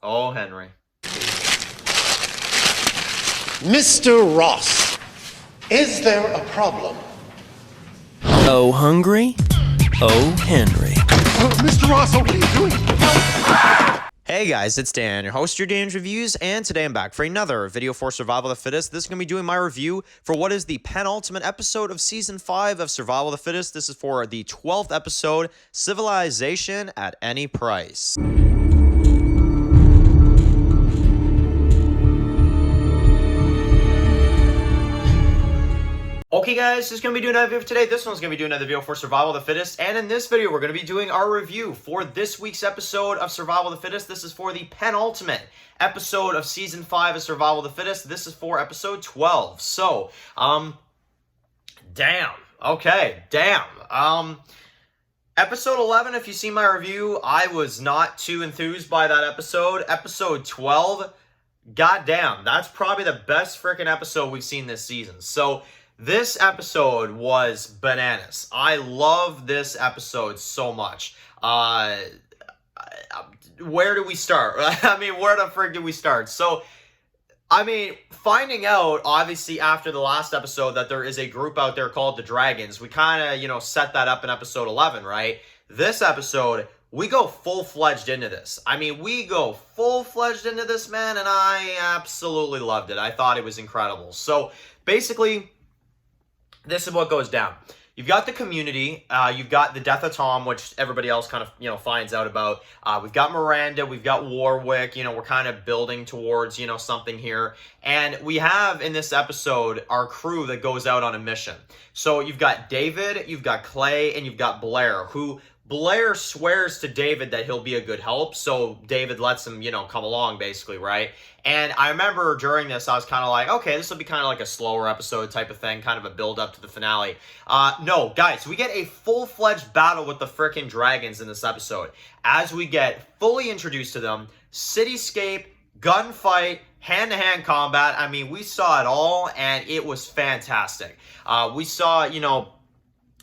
Oh, Henry. Mr. Ross, is there a problem? Oh, hungry? Oh, Henry. Mr. Ross, what are you doing? Hey guys, it's Dan, your host of your Dan's Reviews, and today I'm back for another video for Survival of the Fittest. This is going to be doing my review for what is the penultimate episode of Season 5 of Survival of the Fittest. This is for the 12th episode, Civilization at Any Price. Okay guys, just going to be doing another video for today. This one's going to be doing another video for Survival of the Fittest. And in this video, we're going to be doing our review for this week's episode of Survival of the Fittest. This is for the penultimate episode of Season 5 of Survival of the Fittest. This is for episode 12. So, damn. Okay, damn. Episode 11, if you see my review, I was not too enthused by that episode. Episode 12, goddamn, that's probably the best freaking episode we've seen this season. So, this episode was bananas. I love this episode so much. Where do we start? I mean, where the frick do we start? So, I mean, finding out, obviously, after the last episode that there is a group out there called the Dragons, we kind of, set that up in episode 11, right? This episode, we go full-fledged into this. I mean, we go full-fledged into this, man, and I absolutely loved it. I thought it was incredible. So, basically, this is what goes down. You've got the community, you've got the death of Tom, which everybody else kind of, finds out about. We've got Miranda, we've got Warwick, we're kind of building towards, something here. And we have, in this episode, our crew that goes out on a mission. So you've got David, you've got Clay, and you've got Blair, who Blair swears to David that he'll be a good help, so David lets him, come along, basically, right? And I remember during this, I was kind of like, okay, this will be kind of like a slower episode type of thing, kind of a build-up to the finale. No, guys, we get a full-fledged battle with the frickin' dragons in this episode. As we get fully introduced to them, cityscape, gunfight, hand-to-hand combat. I mean, we saw it all, and it was fantastic. We saw,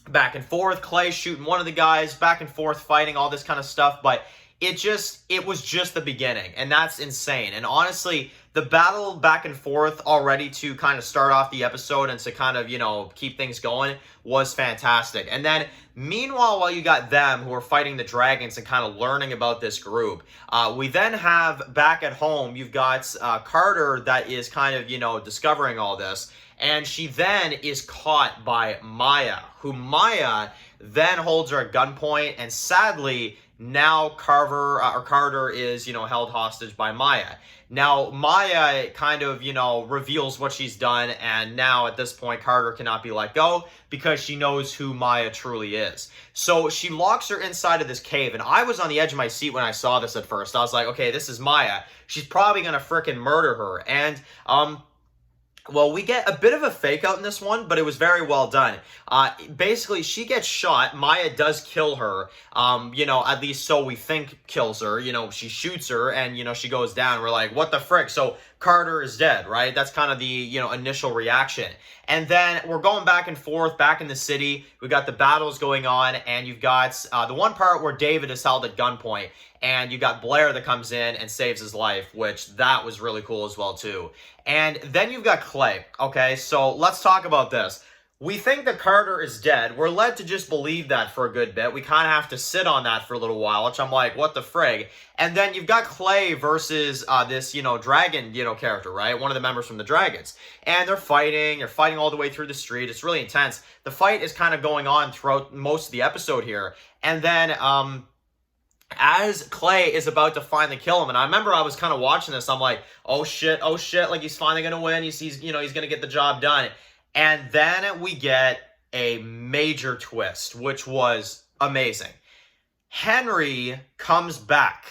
back and forth, Clay shooting one of the guys, back and forth fighting, all this kind of stuff, but it was just the beginning, and that's insane. And honestly, the battle back and forth already to kind of start off the episode and to kind of, keep things going was fantastic. And then, meanwhile, while you got them who are fighting the dragons and kind of learning about this group, we then have back at home, you've got Carter that is kind of, discovering all this. And she then is caught by Maya, who Maya then holds her at gunpoint, and sadly, now Carter is, held hostage by Maya. Now, Maya kind of, reveals what she's done, and now at this point, Carter cannot be let go because she knows who Maya truly is. So she locks her inside of this cave, and I was on the edge of my seat when I saw this at first. I was like, okay, this is Maya. She's probably going to frickin' murder her. And, well, we get a bit of a fake out in this one, but it was very well done. Basically, she gets shot. Maya does kill her, at least so we think kills her. She shoots her, and, she goes down. We're like, what the frick? So Carter is dead, right? That's kind of the, initial reaction. And then we're going back and forth, back in the city. We got the battles going on, and you've got the one part where David is held at gunpoint, and you got Blair that comes in and saves his life, which that was really cool as well, too. And then you've got Clay, okay? So let's talk about this. We think that Carter is dead. We're led to just believe that for a good bit. We kind of have to sit on that for a little while, which I'm like, what the frig? And then you've got Clay versus this, dragon, character, right? One of the members from the Dragons. And they're fighting all the way through the street. It's really intense. The fight is kind of going on throughout most of the episode here. And then, as Clay is about to finally kill him, and I remember I was kind of watching this, I'm like, oh shit, like he's finally going to win, he's going to get the job done. And then we get a major twist, which was amazing. Henry comes back.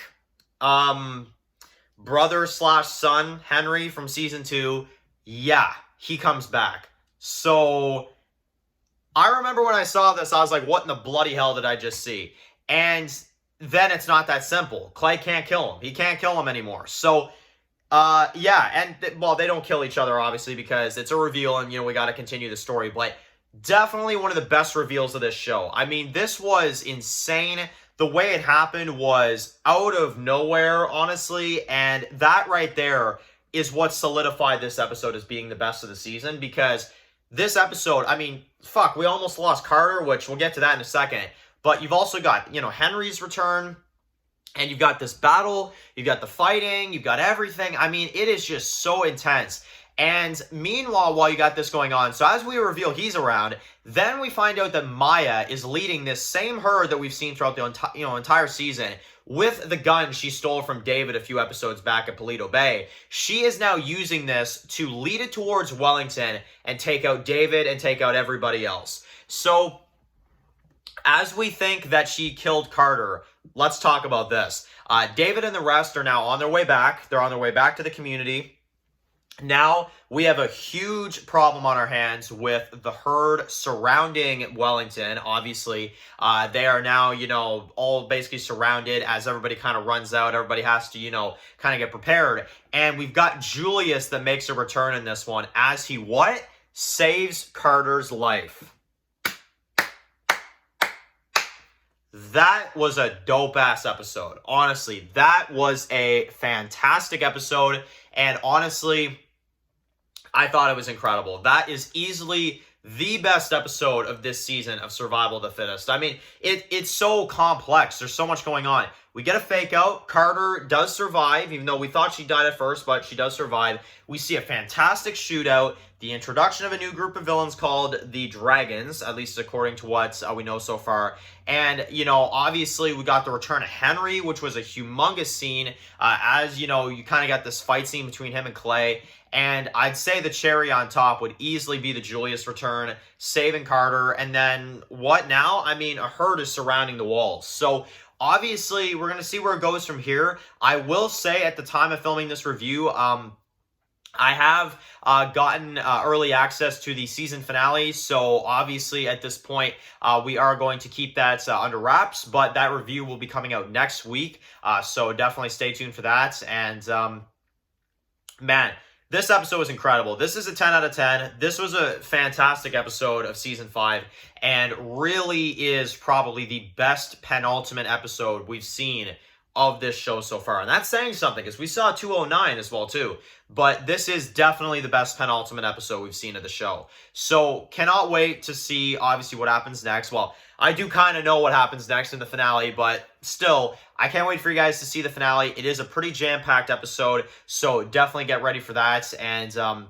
Brother/son Henry from season 2, yeah, he comes back. So, I remember when I saw this, I was like, what in the bloody hell did I just see? And then it's not that simple. Clay can't kill him. He can't kill him anymore. So, yeah, and, well, they don't kill each other, obviously, because it's a reveal, and, we got to continue the story, but definitely one of the best reveals of this show. I mean, this was insane. the way it happened was out of nowhere, honestly, and that right there is what solidified this episode as being the best of the season, because this episode, I mean, fuck, we almost lost Carter, which we'll get to that in a second, but you've also got, Henry's return, and you've got this battle, you've got the fighting, you've got everything. I mean, it is just so intense. And meanwhile, while you got this going on, so as we reveal he's around, then we find out that Maya is leading this same herd that we've seen throughout the entire season with the gun she stole from David a few episodes back at Paleto Bay. She is now using this to lead it towards Wellington and take out David and take out everybody else. So as we think that she killed Carter, let's talk about this. David and the rest are now on their way back. They're on their way back to the community. Now we have a huge problem on our hands with the herd surrounding Wellington. Obviously, they are now, all basically surrounded as everybody kind of runs out. Everybody has to, kind of get prepared. And we've got Julius that makes a return in this one as he what? Saves Carter's life. That was a dope-ass episode. Honestly, that was a fantastic episode. And honestly, I thought it was incredible. That is easily the best episode of this season of Survival of the Fittest. I mean, it's so complex. There's so much going on. We get a fake out. Carter does survive, even though we thought she died at first, but she does survive. We see a fantastic shootout. The introduction of a new group of villains called the Dragons, at least according to what we know so far. And, obviously we got the return of Henry, which was a humongous scene. As, you kind of got this fight scene between him and Clay. And I'd say the cherry on top would easily be the Julius return, saving Carter. And then what now? I mean, a herd is surrounding the walls. So obviously, we're going to see where it goes from here. I will say at the time of filming this review, I have gotten early access to the season finale. So obviously, at this point, we are going to keep that under wraps. But that review will be coming out next week. So definitely stay tuned for that. And man, this episode was incredible. This is a 10 out of 10. This was a fantastic episode of Season 5 and really is probably the best penultimate episode we've seen of this show so far. And that's saying something because we saw 209 as well too. But this is definitely the best penultimate episode we've seen of the show. So cannot wait to see obviously what happens next. Well, I do kind of know what happens next in the finale, but still, I can't wait for you guys to see the finale. It is a pretty jam-packed episode, so definitely get ready for that. And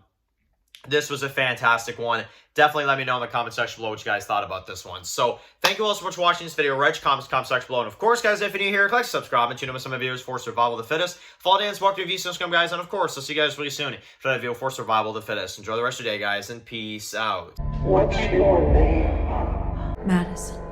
this was a fantastic one. Definitely let me know in the comment section below what you guys thought about this one. So, thank you all so much for watching this video. Write your comments in the comment section below. And of course, guys, if you're new here, click subscribe and tune in with some of my videos for Survival of the Fittest. Follow Dan, walk through VC Scum, guys. And of course, I'll see you guys really soon for another video for Survival of the Fittest. Enjoy the rest of your day, guys, and peace out. What's your name? Madison.